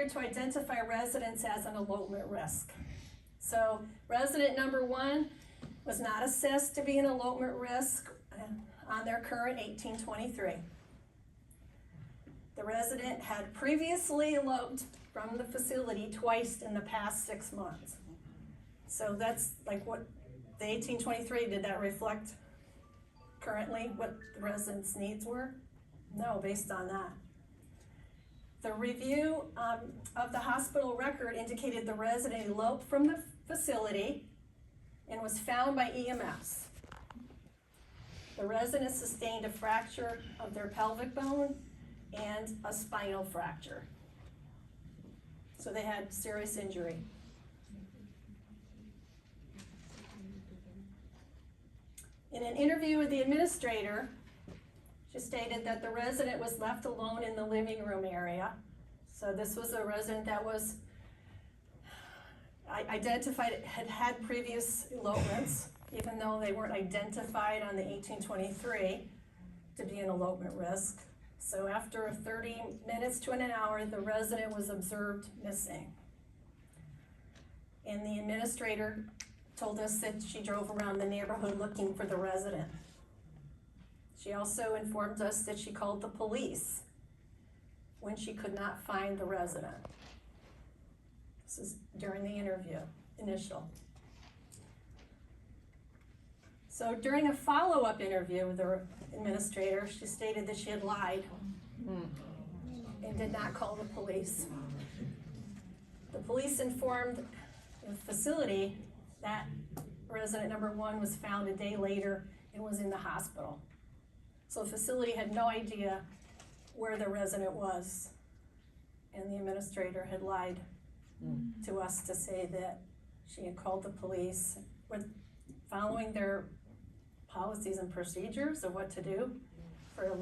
required to identify residents as an elopement risk. So resident number 1 was not assessed to be an elopement risk on their current 1823. The resident had previously eloped from the facility twice in the past 6 months. So that's like what the 1823, did that reflect currently what the resident's needs were? No, based on that. The review of the hospital record indicated the resident eloped from the facility and was found by EMS. The resident sustained a fracture of their pelvic bone and a spinal fracture. So they had serious injury. In an interview with the administrator, she stated that the resident was left alone in the living room area. So this was a resident that was identified, had previous elopements, even though they weren't identified on the 1823 to be an elopement risk. So after 30 minutes to an hour, the resident was observed missing. And the administrator told us that she drove around the neighborhood looking for the resident. She also informed us that she called the police when she could not find the resident. This is during the interview, initial. So during a follow-up interview with the administrator, she stated that she had lied and did not call the police. The police informed the facility that resident number 1 was found a day later and was in the hospital. So the facility had no idea where the resident was, and the administrator had lied to us to say that she had called the police with following their policies and procedures of what to do for an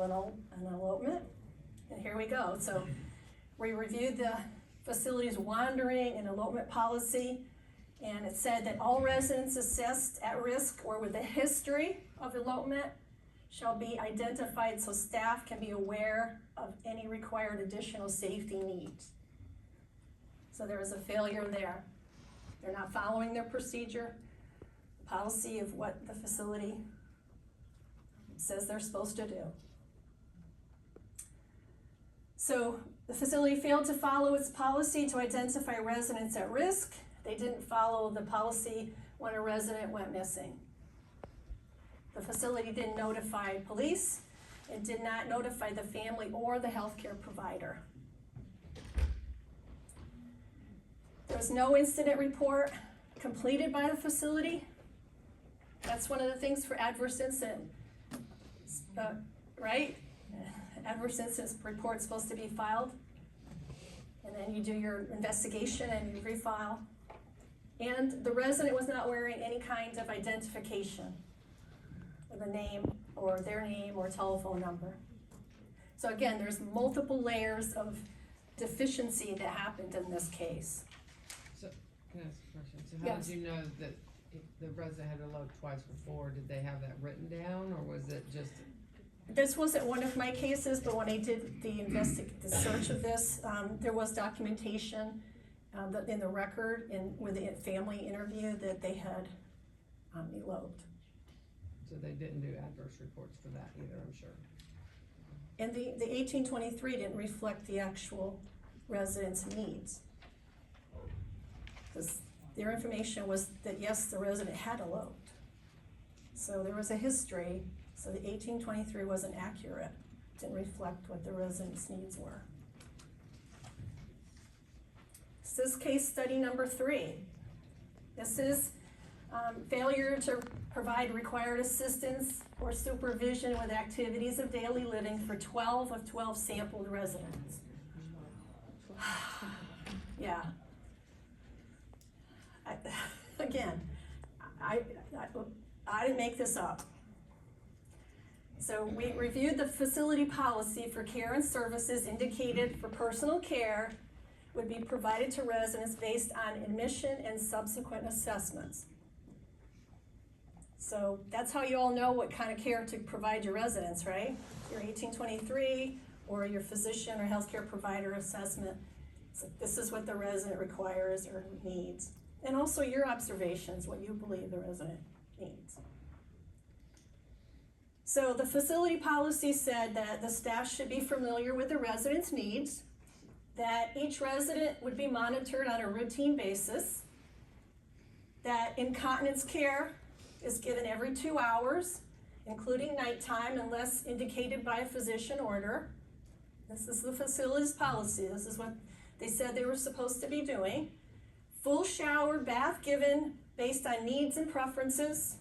elopement. And here we go. So we reviewed the facility's wandering and elopement policy, and it said that all residents assessed at risk or with a history of elopement shall be identified so staff can be aware of any required additional safety needs. So there was a failure there. They're not following their procedure, policy of what the facility says they're supposed to do. So the facility failed to follow its policy to identify residents at risk. They didn't follow the policy when a resident went missing. The facility didn't notify police and did not notify the family or the healthcare provider. There was no incident report completed by the facility. That's one of the things for adverse incident, right? Adverse incident report's supposed to be filed, and then you do your investigation and you refile. And the resident was not wearing any kind of identification with a name or their name or telephone number. So again, there's multiple layers of deficiency that happened in this case. So, can I ask a question? So how Yes. did you know that if the resident had eloped twice before? Did they have that written down, or was it just? This wasn't one of my cases, but when I did the search of this, there was documentation in the record with the family interview that they had eloped. So they didn't do adverse reports for that either, I'm sure. And the 1823 didn't reflect the actual residents' needs. Because their information was that yes, the resident had eloped. So there was a history, so the 1823 wasn't accurate, didn't reflect what the residents' needs were. This is case study number 3. This is failure to provide required assistance or supervision with activities of daily living for 12 of 12 sampled residents. Yeah. I didn't make this up. So we reviewed the facility policy for care and services indicated for personal care would be provided to residents based on admission and subsequent assessments. So that's how you all know what kind of care to provide your residents, right? Your 1823 or your physician or healthcare provider assessment So this is what the resident requires or needs. And also your observations, what you believe the resident needs. So the facility policy said that the staff should be familiar with the resident's needs, that each resident would be monitored on a routine basis, that incontinence care is given every 2 hours, including nighttime unless indicated by a physician order. This is the facility's policy. This is what they said they were supposed to be doing. Full shower, bath given based on needs and preferences,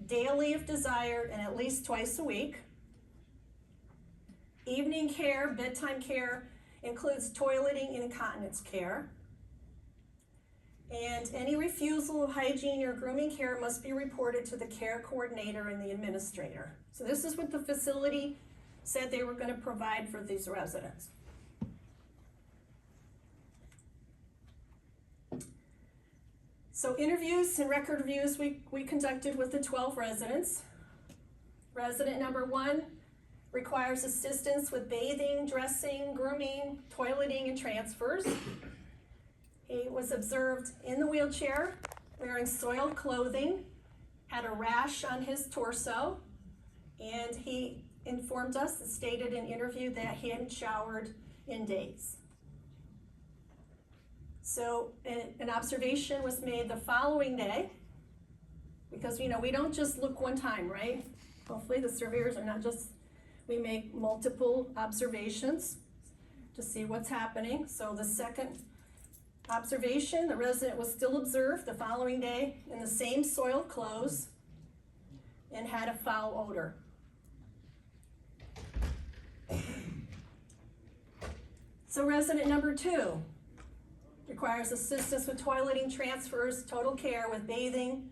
daily if desired, and at least twice a week. Evening care, bedtime care includes toileting and incontinence care. And any refusal of hygiene or grooming care must be reported to the care coordinator and the administrator. So this is what the facility said they were going to provide for these residents. So interviews and record reviews we conducted with the 12 residents. Resident number 1 requires assistance with bathing, dressing, grooming, toileting, and transfers. He was observed in the wheelchair, wearing soiled clothing, had a rash on his torso, and he informed us and stated in interview that he hadn't showered in days. So an observation was made the following day, because we don't just look one time, right? Hopefully the surveyors are not just, we make multiple observations to see what's happening. So the second observation, the resident was still observed the following day in the same soiled clothes and had a foul odor. So resident number 2 requires assistance with toileting, transfers, total care with bathing,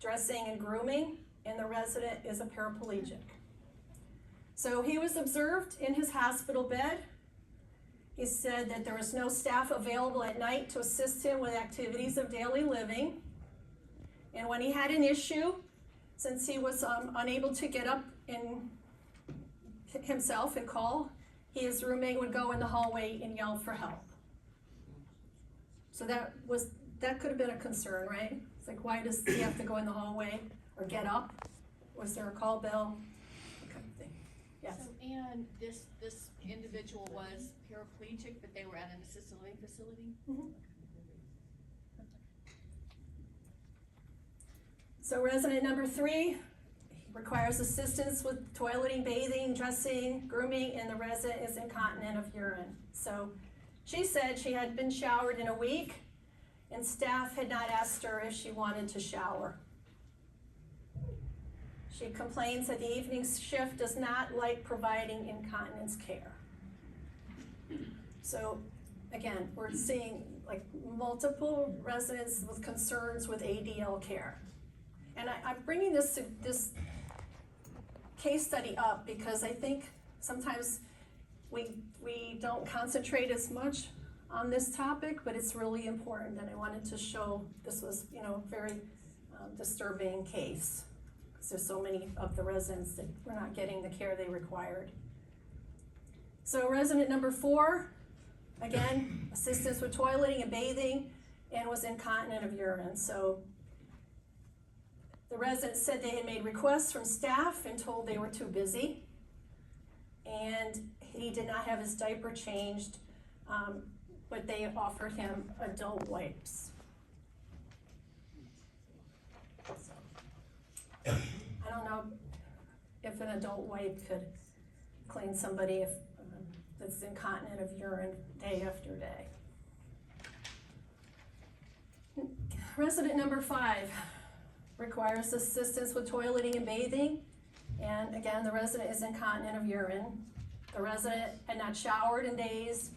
dressing, and grooming, and the resident is a paraplegic. So he was observed in his hospital bed. He said that there was no staff available at night to assist him with activities of daily living. And when he had an issue, since he was unable to get up in himself and call, his roommate would go in the hallway and yell for help. So that could have been a concern, right? It's like, why does he have to go in the hallway or get up? Was there a call bell? That kind of thing. Yes. So, and this individual was paraplegic, but they were at an assisted living facility? Mm-hmm. So resident number 3 requires assistance with toileting, bathing, dressing, grooming, and the resident is incontinent of urine. So she said she had been showered in a week, and staff had not asked her if she wanted to shower. She complains that the evening shift does not like providing incontinence care. So again, we're seeing like multiple residents with concerns with ADL care. And I'm bringing this case study up because I think sometimes we don't concentrate as much on this topic, but it's really important, and I wanted to show this was, very disturbing case, because there's so many of the residents that were not getting the care they required. So resident number 4, again, assistance with toileting and bathing, and was incontinent of urine. So the resident said they had made requests from staff and told they were too busy, and he did not have his diaper changed, but they offered him adult wipes. So, I don't know if an adult wipe could clean somebody that's incontinent of urine day after day. Resident number 5 requires assistance with toileting and bathing, and again, the resident is incontinent of urine. The resident had not showered in days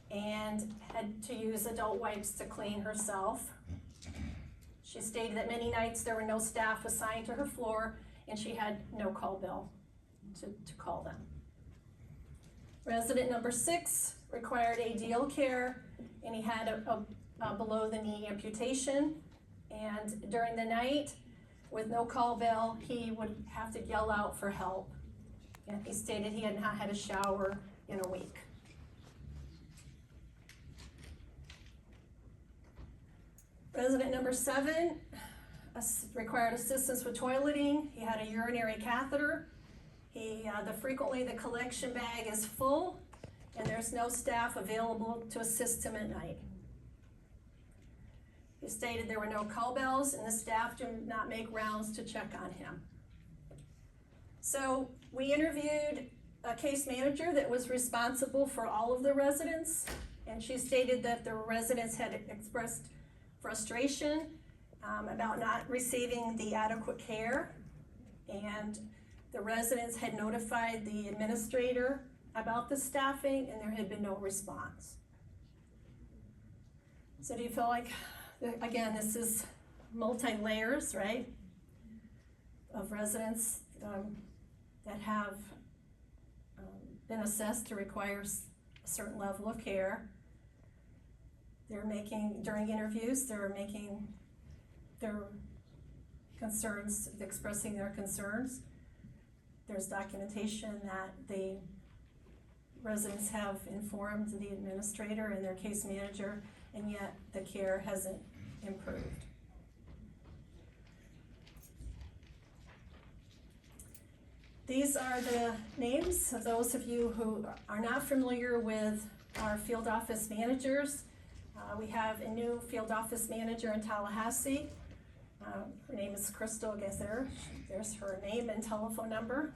and had to use adult wipes to clean herself. She stated that many nights there were no staff assigned to her floor, and she had no call bell to call them. Resident number 6 required ADL care, and he had a below-the-knee amputation, and during the night, with no call bell, he would have to yell out for help. And he stated he had not had a shower in a week. Resident number 7 required assistance with toileting. He had a urinary catheter. Frequently the collection bag is full and there's no staff available to assist him at night. He stated there were no call bells and the staff do not make rounds to check on him. So we interviewed a case manager that was responsible for all of the residents, and she stated that the residents had expressed frustration about not receiving the adequate care, and the residents had notified the administrator about the staffing and there had been no response. So do you feel like, again, this is multi-layers, right, of residents that have been assessed to require a certain level of care. They're making, during interviews, they're making their concerns, expressing their concerns. There's documentation that the residents have informed the administrator and their case manager, and yet the care hasn't improved. These are the names of those of you who are not familiar with our field office managers. We have a new field office manager in Tallahassee. Her name is Crystal Gazer. There's her name and telephone number.